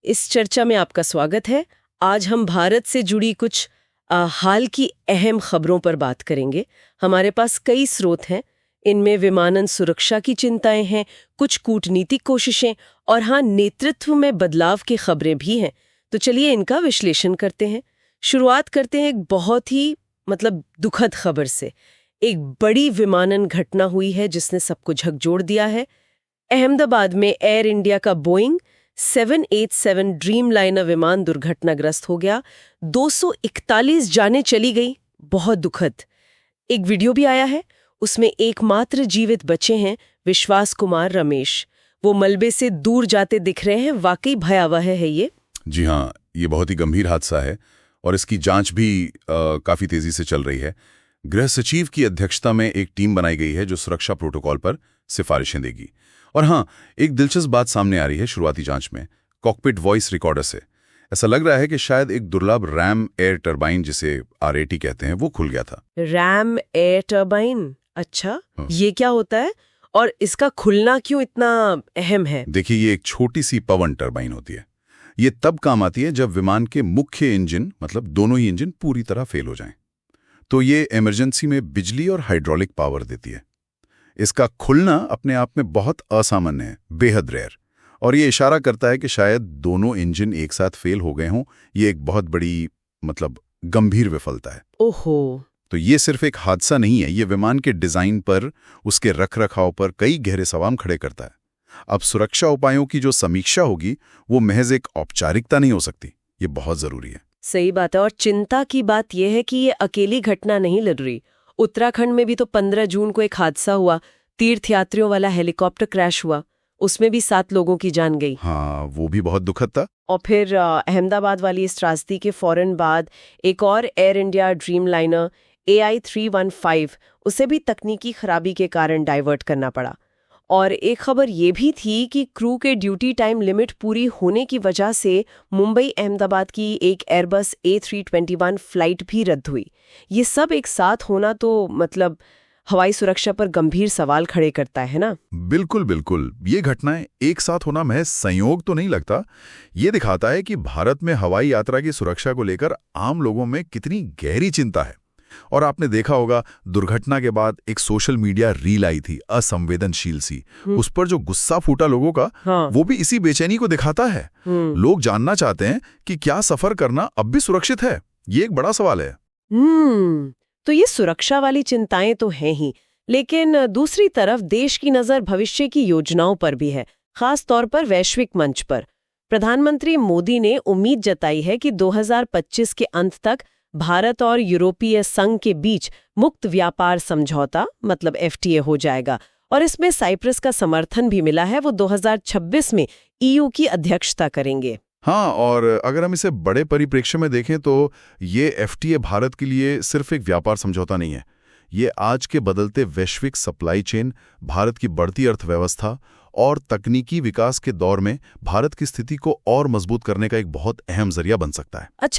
इस चर्चा में आपका स्वागत है। आज हम भारत से जुड़ी कुछ हाल की अहम खबरों पर बात करेंगे। हमारे पास कई स्रोत हैं, इनमें विमानन सुरक्षा की चिंताएं हैं, कुछ कूटनीतिक कोशिशें और हाँ, नेतृत्व में बदलाव की खबरें भी हैं। तो चलिए इनका विश्लेषण करते हैं। शुरुआत करते हैं एक बहुत ही दुखद खबर से। एक बड़ी विमानन घटना हुई है जिसने सबको झकझोर दिया है। अहमदाबाद में एयर इंडिया का बोइंग 787 ड्रीमलाइनर विमान दुर्घटनाग्रस्त हो गया। 241 जानें चली गई। बहुत दुखद। एक वीडियो भी आया है, उसमें एकमात्र जीवित बचे हैं विश्वास कुमार रमेश। वो मलबे से दूर जाते दिख रहे हैं। वाकई भयावह है ये। जी हाँ, ये बहुत ही गंभीर हादसा है और इसकी जांच भी काफी तेजी से चल रही है। गृह सचिव की अध्यक्षता में एक टीम बनाई गई है जो सुरक्षा प्रोटोकॉल पर सिफारिशें देगी। और हाँ, एक दिलचस्प बात सामने आ रही है शुरुआती जांच में। कॉकपिट वॉइस रिकॉर्डर से ऐसा लग रहा है कि शायद एक दुर्लभ रैम एयर टरबाइन, जिसे RAT कहते हैं, वो खुल गया था। RAM air turbine? अच्छा, ये क्या होता है और इसका खुलना क्यों इतना अहम है? देखिए, ये एक छोटी सी पवन टरबाइन होती है। ये तब काम आती है जब विमान के मुख्य इंजन, दोनों ही इंजन पूरी तरह फेल हो जाएं। तो ये इमरजेंसी में बिजली और हाइड्रोलिक पावर देती है। इसका खुलना अपने आप में बहुत असामान्य है, बेहद रेयर, और ये इशारा करता है कि शायद दोनों इंजन एक साथ फेल हो गए हों। ये एक बहुत बड़ी गंभीर विफलता है। ओहो। तो ये सिर्फ एक हादसा नहीं है, ये विमान के डिजाइन पर, उसके रखरखाव पर कई गहरे सवाल खड़े करता है। अब सुरक्षा उपायों की जो समीक्षा होगी वो महज एक औपचारिकता नहीं हो सकती, ये बहुत जरूरी है। सही बात है। और चिंता की बात यह है कि ये अकेली घटना नहीं लग रही। उत्तराखंड में भी तो 15 जून को एक हादसा हुआ, तीर्थयात्रियों वाला हेलीकॉप्टर क्रैश हुआ, उसमें भी 7 लोगों की जान गई। हाँ, वो भी बहुत दुखद था। और फिर अहमदाबाद वाली इस त्रासदी के फौरन बाद एक और एयर इंडिया ड्रीमलाइनर AI315, उसे भी तकनीकी खराबी के कारण डाइवर्ट करना पड़ा। और एक खबर ये भी थी कि क्रू के ड्यूटी टाइम लिमिट पूरी होने की वजह से मुंबई अहमदाबाद की एक एयरबस A321 फ्लाइट भी रद्द हुई। ये सब एक साथ होना तो हवाई सुरक्षा पर गंभीर सवाल खड़े करता है ना? बिल्कुल बिल्कुल। ये घटनाएं एक साथ होना महज संयोग तो नहीं लगता। ये दिखाता है कि भारत में हवाई यात्रा की सुरक्षा को लेकर आम लोगों में कितनी गहरी चिंता है। और आपने देखा होगा, दुर्घटना के बाद एक सोशल मीडिया रील आई थी, असंवेदनशील सी। उस पर जो गुस्सा फूटा लोगों का, हाँ। वो भी इसी बेचैनी को दिखाता है। लोग जानना चाहते हैं कि क्या सफर करना अब भी सुरक्षित है। ये एक बड़ा सवाल है। तो ये सुरक्षा वाली चिंताएं तो हैं ही, लेकिन दूसरी तरफ देश की नजर भविष्य की योजनाओं पर भी है, खास तौर पर वैश्विक मंच पर। प्रधानमंत्री मोदी ने उम्मीद जताई है कि 2025 के अंत तक भारत और यूरोपीय संघ के बीच मुक्त व्यापार समझौता FTA हो जाएगा, और इसमें साइप्रस का समर्थन भी मिला है। वो 2026 में EU की अध्यक्षता करेंगे। हाँ, और अगर हम इसे बड़े परिप्रेक्ष्य में देखें तो ये FTA भारत के लिए सिर्फ एक व्यापार समझौता नहीं है। ये आज के बदलते वैश्विक सप्लाई चेन, भारत की बढ़ती अर्थव्यवस्था और तकनीकी विकास के दौर में भारत की स्थिति को और मजबूत करने का एक बहुत अहम जरिया बन सकता है।